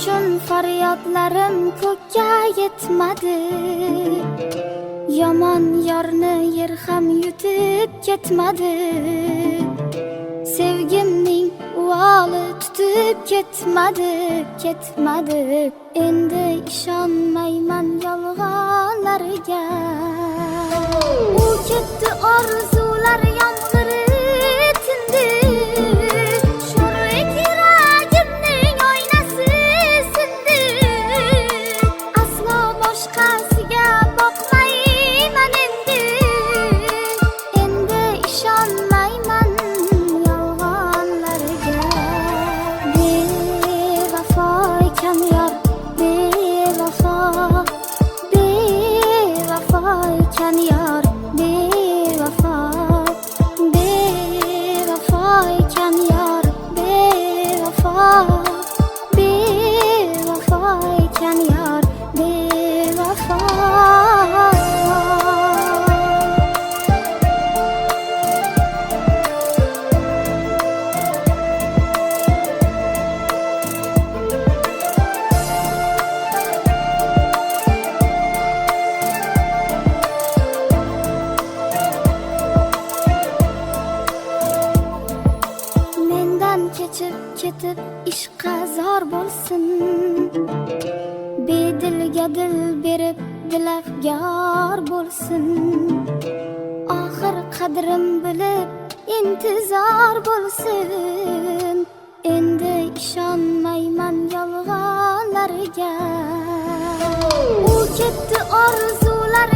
uchun faryodlarim ko'kka yetmadi. Yomon yorni yer ham yutib ketmadi. Sevgimning uvoli tutib ketmadi. Endi ishonmayman yolg'onlarga. U ketdi, orzular yomg'iri tindi. Sho'rlik yuragimning oynasi sindi. Aslo boshqasiga boqmayman endi. Endi ishonmayman yolg'onlarga. Bevafo ekan yor, bevafo ekan yor, bevafo ekan yor, bevafo ekan yor, bevafo. Kechib ketib ishqa zor bo'lsin. Bedilga dil berib dilafgor bo'lsin. Oxir qadrim bilib intizor bo'lsin. Endi ishonmayman yolg'onlarga. U ketdi, orzular